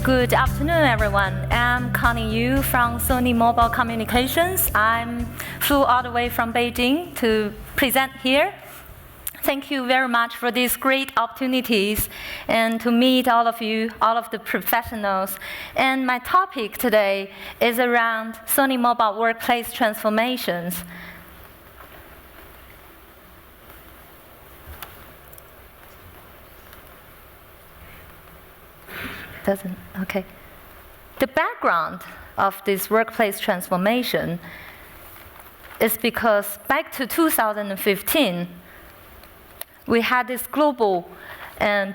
Good afternoon, everyone. I'm Connie Yu from Sony Mobile Communications. I flew all the way from Beijing to present here. Thank you very much for these great opportunities and to meet all of you, all of the professionals. And my topic today is around Sony Mobile workplace transformations. Okay. The background of this workplace transformation is because back to 2015, we had this global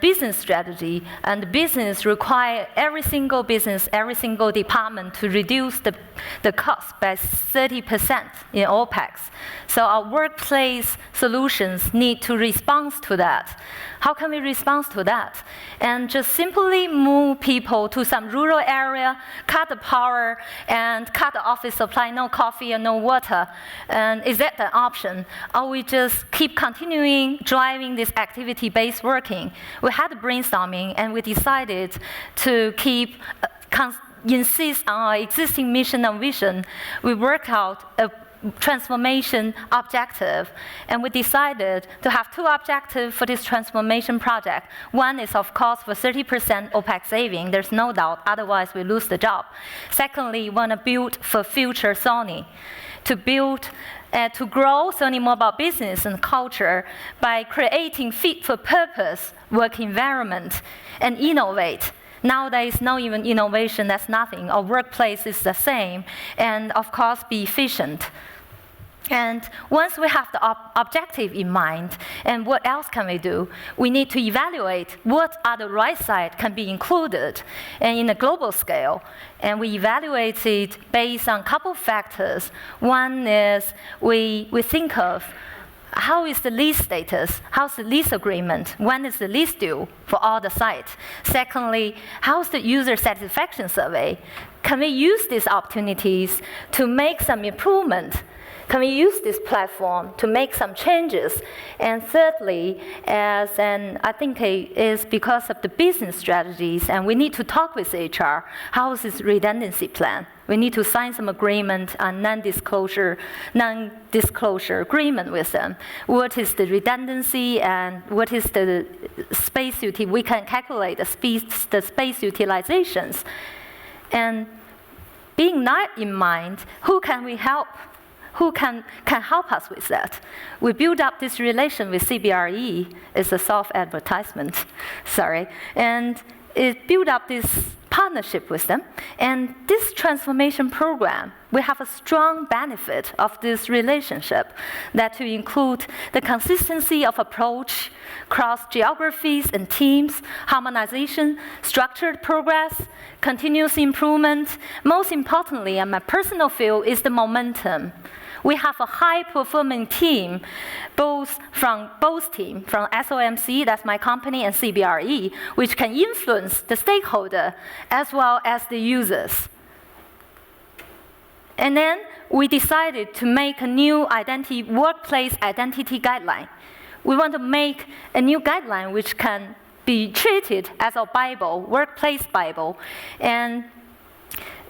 business strategy, and the business required every single business, every single department to reduce the cost by 30% in OPEX. So our workplace solutions need to respond to that. How can we respond to that? And just simply move people to some rural area, cut the power, and cut the office supply, no coffee and no water. And is that the option? Or we just keep continuing driving this activity-based working? We had a brainstorming, and we decided to keep insist on our existing mission and vision. We worked out a transformation objective, and we decided to have two objectives for this transformation project. One is, of course, for 30% OPEX saving. There's no doubt, otherwise we lose the job. Secondly, we want to build for future Sony, to grow Sony Mobile business and culture by creating fit-for-purpose work environment and innovate. Nowadays, no even innovation, that's nothing. Our workplace is the same, and of course, be efficient. And once we have the objective in mind, and what else can we do? We need to evaluate what other right side can be included, and in a global scale. And we evaluate it based on a couple of factors. One is we think of how is the lease status? How's the lease agreement? When is the lease due for all the sites? Secondly, how's the user satisfaction survey? Can we use these opportunities to make some improvement? Can we use this platform to make some changes? And thirdly, I think it is because of the business strategies, and we need to talk with HR. How is this redundancy plan? We need to sign some agreement on non-disclosure agreement with them. What is the redundancy and what is the space utilization? We can calculate the space utilizations. And being that in mind, who can we help? Who can help us with that? We build up this relation with CBRE. It's a soft advertisement, sorry. And it built up this partnership with them. And this transformation program, we have a strong benefit of this relationship that to include the consistency of approach across geographies and teams, harmonization, structured progress, continuous improvement. Most importantly, and my personal feel, is the momentum. We have a high-performing team, from SOMC, that's my company, and CBRE, which can influence the stakeholder as well as the users. And then we decided to make a new workplace identity guideline. We want to make a new guideline which can be treated as a Bible, workplace Bible. And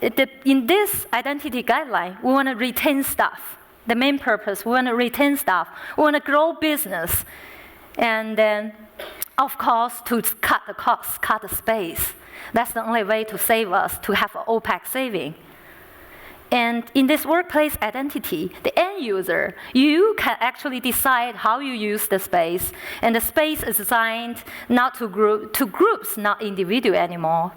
in this identity guideline, we want to retain staff. The main purpose, we want to retain staff. We want to grow business. And then, of course, to cut the costs, cut the space. That's the only way to save us, to have an OPEX saving. And in this workplace identity, the end user, you can actually decide how you use the space. And the space is assigned not to groups, not individual anymore.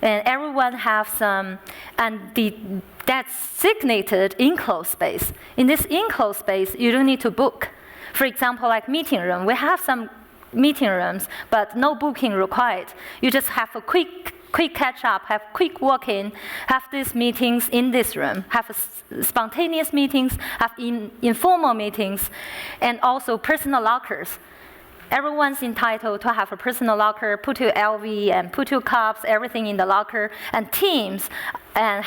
And everyone have some, that's designated enclosed space. In this enclosed space, you don't need to book. For example, like meeting room, we have some meeting rooms, but no booking required. You just have a quick catch up, have quick walk-in, have these meetings in this room, have spontaneous meetings, have informal meetings, and also personal lockers. Everyone's entitled to have a personal locker, put your LV and put your cups, everything in the locker, and teams, and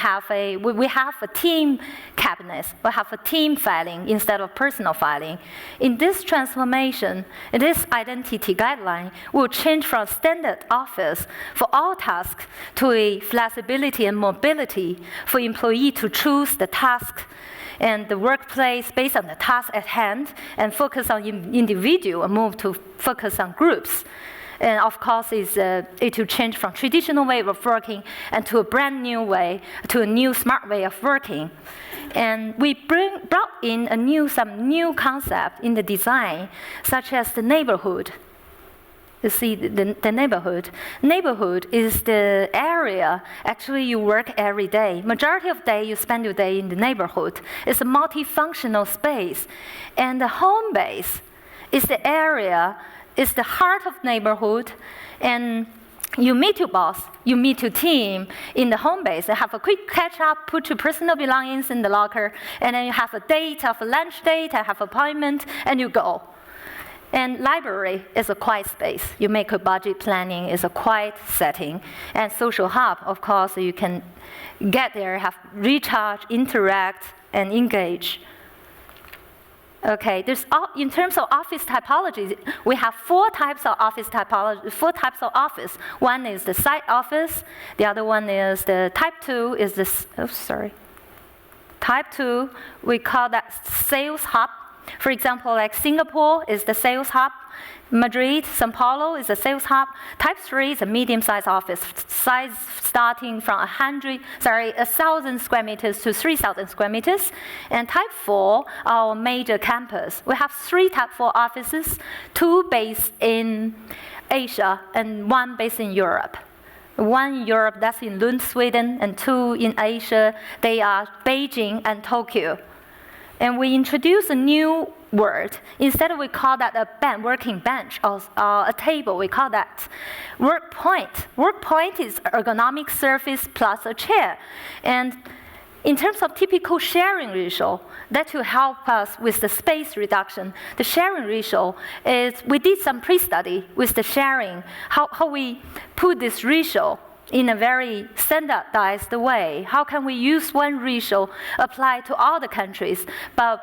we have a team cabinet, we have a team filing instead of personal filing. In this transformation, this identity guideline will change from standard office for all tasks to a flexibility and mobility for employee to choose the task and the workplace based on the task at hand, and focus on individual and move to focus on groups. And of course, it will change from traditional way of working and to a brand new way, to a new smart way of working. And we brought in some new concept in the design, such as the neighborhood. You see, the neighborhood. Neighborhood is the area, actually you work every day. Majority of the day, you spend your day in the neighborhood. It's a multifunctional space. And the home base is the area, is the heart of neighborhood. And you meet your boss, you meet your team in the home base, you have a quick catch up, put your personal belongings in the locker, and then you have a date, have a lunch date, have an appointment, and you go. And library is a quiet space. You make a budget planning, is a quiet setting. And social hub, of course, you can get there, have recharge, interact, and engage. Okay, in terms of office typologies, we have four types of office typology, four types of office. One is the site office, the other one is the type 2 is this, Type 2, we call that sales hub. For example, like Singapore is the sales hub, Madrid, Sao Paulo is a sales hub. Type 3 is a medium-sized office, size starting from 1,000 square meters to 3,000 square meters. And Type 4, our major campus. We have 3 Type 4 offices, 2 based in Asia and 1 based in Europe. 1 in Europe, that's in Lund, Sweden, and 2 in Asia, they are Beijing and Tokyo. And we introduce a new word. Instead, we call that a working bench or a table. We call that work point. Work point is ergonomic surface plus a chair. And in terms of typical sharing ratio, that will help us with the space reduction. The sharing ratio is, we did some pre-study with the sharing, how we put this ratio in a very standardized way. How can we use one ratio applied to all the countries? But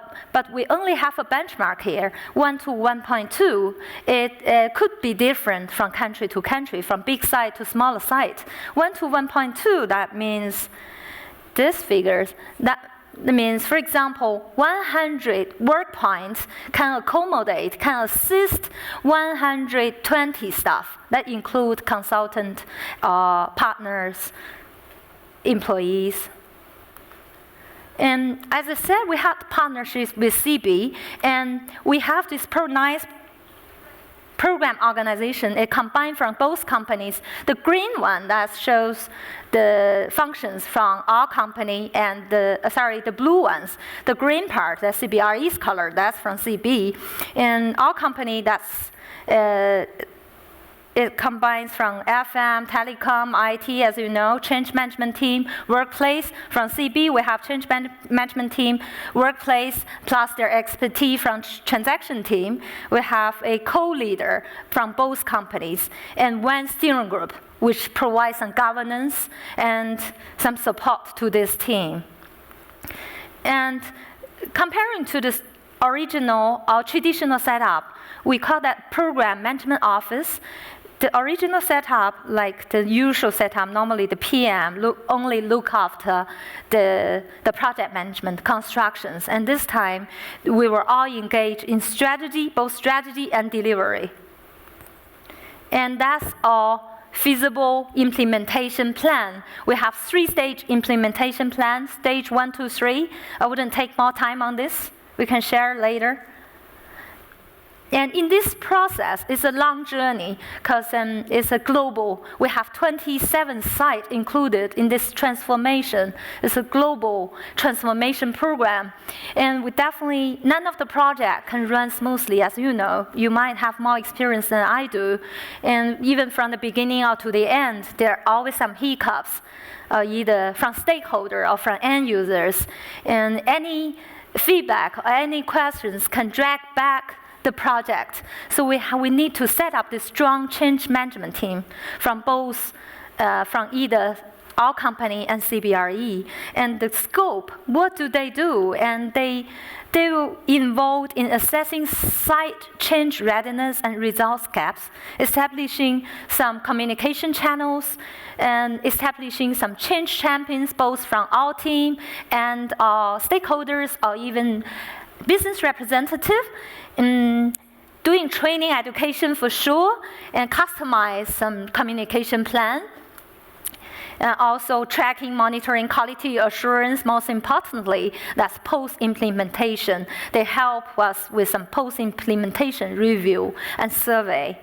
we only have a benchmark here, 1 to 1.2. It could be different from country to country, from big site to smaller site. 1 to 1.2, that means this figures, that means, for example, 100 work points can accommodate, can assist 120 staff. That include consultant, partners, employees. And as I said, we had partnerships with CB, and we have this nice program organization. It combined from both companies. The green one that shows the functions from our company, and the blue ones. The green part, the CBRE's color, that's from CB. And our company, it combines from FM, telecom, IT, as you know, change management team, workplace. From CB, we have change management team, workplace, plus their expertise from transaction team. We have a co-leader from both companies, and one steering group, which provides some governance and some support to this team. And comparing to this original or traditional setup, we call that program management office. The original setup, like the usual setup, normally the PM only look after the project management, constructions. And this time, we were all engaged in strategy, both strategy and delivery. And that's our feasible implementation plan. We have 3-stage implementation plan, stage 1, 2, 3. I wouldn't take more time on this. We can share later. And in this process, it's a long journey because it's a global. We have 27 sites included in this transformation. It's a global transformation program. And we definitely, none of the project can run smoothly, as you know. You might have more experience than I do. And even from the beginning or to the end, there are always some hiccups, either from stakeholder or from end users. And any feedback or any questions can drag back the project. So we need to set up this strong change management team from both, from either our company and CBRE. And the scope, what do? And they will involved in assessing site change readiness and results gaps, establishing some communication channels, and establishing some change champions, both from our team and our stakeholders or even business representative, doing training education for sure, and customize some communication plan. Also tracking, monitoring, quality assurance, most importantly, that's post-implementation. They help us with some post-implementation review and survey.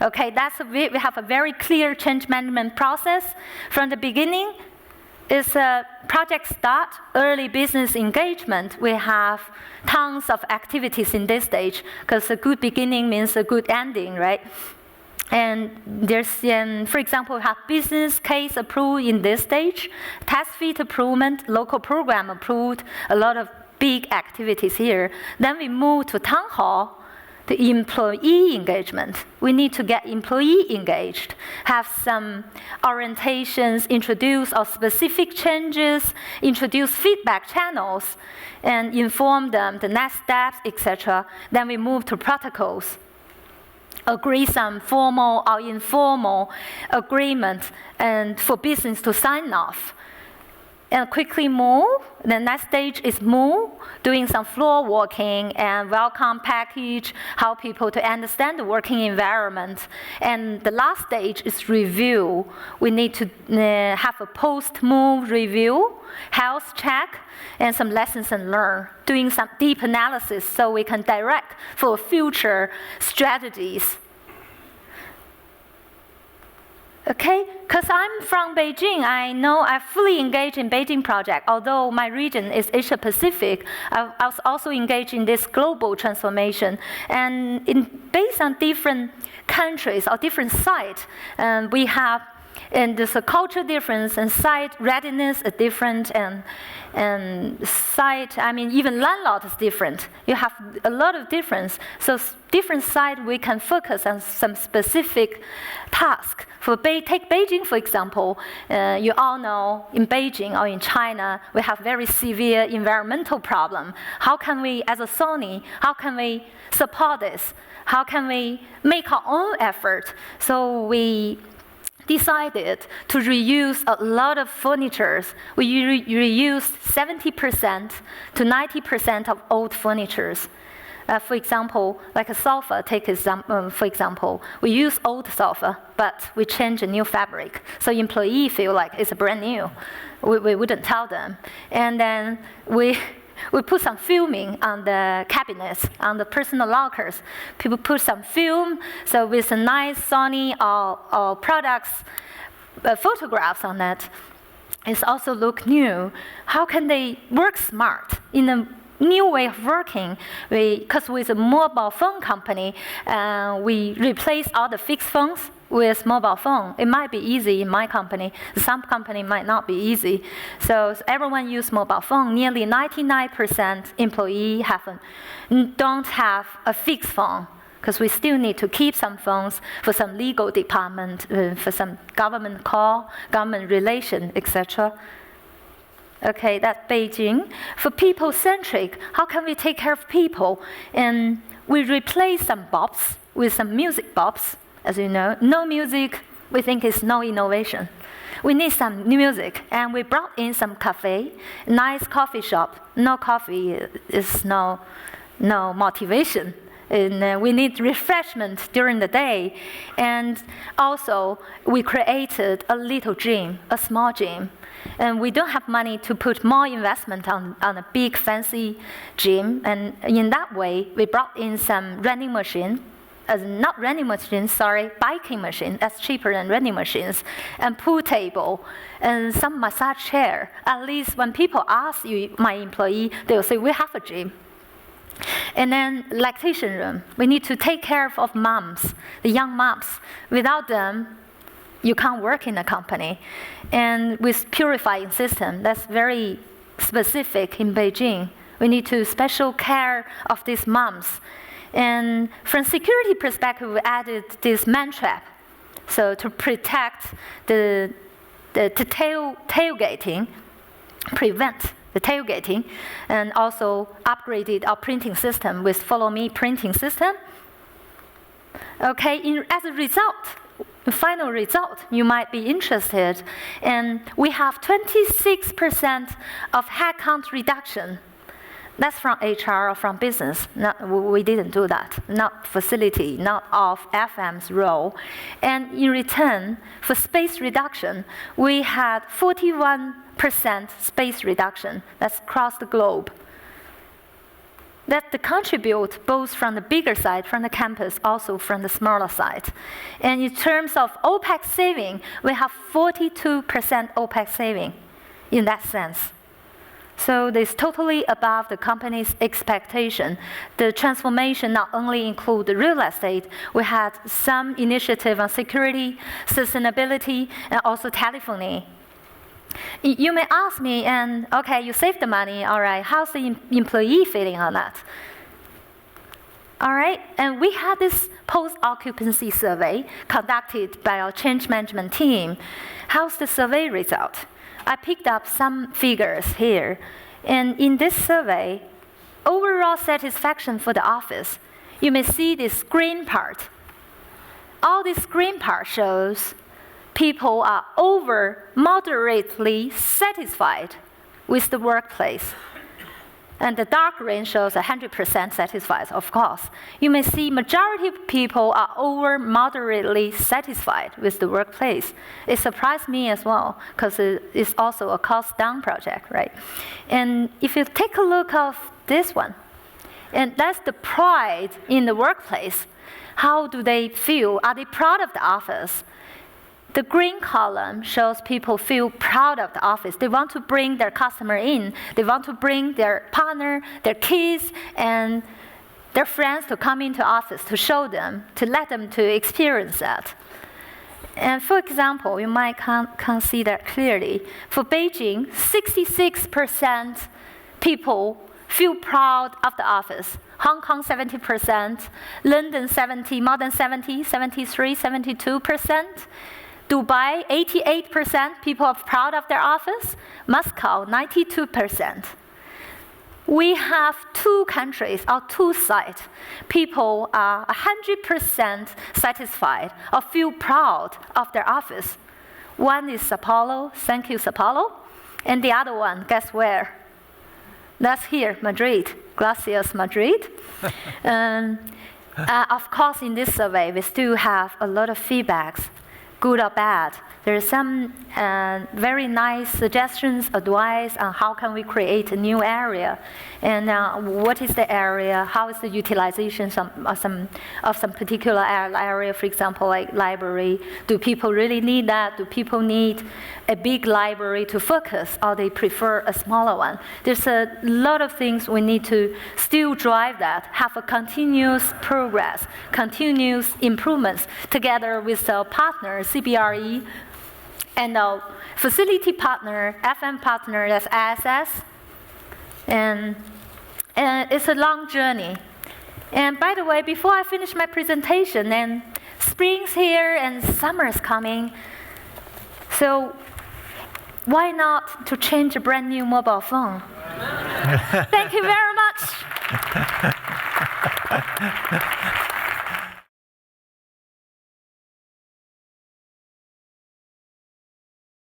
Okay, we have a very clear change management process. From the beginning, it's a project start, early business engagement. We have tons of activities in this stage, because a good beginning means a good ending, right? And there's, for example, we have business case approved in this stage, test fit improvement, local program approved, a lot of big activities here. Then we move to town hall, the employee engagement. We need to get employee engaged, have some orientations, introduce our specific changes, introduce feedback channels, and inform them the next steps, etc. Then we move to protocols. Agree some formal or informal agreement and for business to sign off. And quickly move. The next stage is move, doing some floor walking and welcome package, help people to understand the working environment. And the last stage is review. We need to have a post-move review, health check, and some lessons learned, doing some deep analysis so we can direct for future strategies. Okay, because I'm from Beijing, I know I fully engaged in Beijing project. Although my region is Asia Pacific, I was also engaged in this global transformation. And based on different countries or different sites, we have, and there's a culture difference and site readiness is different, and site, I mean, even landlord is different. You have a lot of difference. So different site, we can focus on some specific task. Take Beijing, for example. You all know in Beijing or in China, we have very severe environmental problem. How can we, as a Sony, how can we support this? How can we make our own effort? So we decided to reuse a lot of furniture. We reuse 70% to 90% of old furnitures. For example, like a sofa, for example, we use old sofa, but we change a new fabric. So employees feel like it's brand new. We wouldn't tell them. And then we put some filming on the cabinets, on the personal lockers. People put some film, so with a nice Sony or products, photographs on that. It's also look new. How can they work smart in a new way of working? Because with a mobile phone company, we replace all the fixed phones with mobile phone. It might be easy in my company. Some company might not be easy. So everyone use mobile phone. Nearly 99% employee don't have a fixed phone, because we still need to keep some phones for some legal department, for some government call, government relation, etc. Okay, that's Beijing. For people-centric, how can we take care of people? And we replace some bops with some music bops. As you know, no music, we think is no innovation. We need some new music, and we brought in some cafe, nice coffee shop. No coffee is no motivation. And we need refreshment during the day. And also, we created a little gym, a small gym. And we don't have money to put more investment on a big fancy gym. And in that way, we brought in some running machine. Not running machines, sorry, biking machine. That's cheaper than running machines. And pool table, and some massage chair. At least when people ask you, my employee, they will say, we have a gym. And then lactation room. We need to take care of moms, the young moms. Without them, you can't work in a company. And with purifying system, that's very specific in Beijing. We need to special care of these moms. And from security perspective, we added this man trap. So to protect the tailgating, prevent the tailgating, and also upgraded our printing system with Follow Me printing system. Okay, as a result, the final result, you might be interested, and we have 26% of headcount reduction. That's from HR or from business. We didn't do that. Not facility, not of FM's role. And in return, for space reduction, we had 41% space reduction. That's across the globe. That contribute both from the bigger side, from the campus, also from the smaller side. And in terms of OPEX saving, we have 42% OPEX saving in that sense. So this totally above the company's expectation. The transformation not only include the real estate, we had some initiative on security, sustainability, and also telephony. You may ask me, and okay, you saved the money, all right, how's the employee feeling on that? All right, and we had this post-occupancy survey conducted by our change management team. How's the survey result? I picked up some figures here. And in this survey, overall satisfaction for the office, you may see this green part. All this green part shows people are over moderately satisfied with the workplace. And the dark green shows 100% satisfied, of course. You may see majority of people are over moderately satisfied with the workplace. It surprised me as well, because it's also a cost down project, right? And if you take a look at this one, and that's the pride in the workplace. How do they feel? Are they proud of the office? The green column shows people feel proud of the office. They want to bring their customer in. They want to bring their partner, their kids, and their friends to come into office to show them, to let them to experience that. And for example, you might can't see that clearly. For Beijing, 66% people feel proud of the office. Hong Kong, 70%. London, 70, more than 70, 73, 72%. Dubai, 88% people are proud of their office. Moscow, 92%. We have two countries, or two sites. People are 100% satisfied or feel proud of their office. One is Sao Paulo, thank you, Sao Paulo. And the other one, guess where? That's here, Madrid. Gracias, Madrid. Of course, in this survey, we still have a lot of feedbacks, good or bad. There are some very nice suggestions, advice on how can we create a new area, and what is the area, how is the utilization of some particular area, for example, like library. Do people really need that? Do people need a big library to focus, or they prefer a smaller one? There's a lot of things we need to still drive that, have a continuous progress, continuous improvements together with our partners, CBRE, and our facility partner, FM partner, that's ISS. And it's a long journey. And by the way, before I finish my presentation, and spring's here and summer's coming, so why not to change a brand new mobile phone? Thank you very much.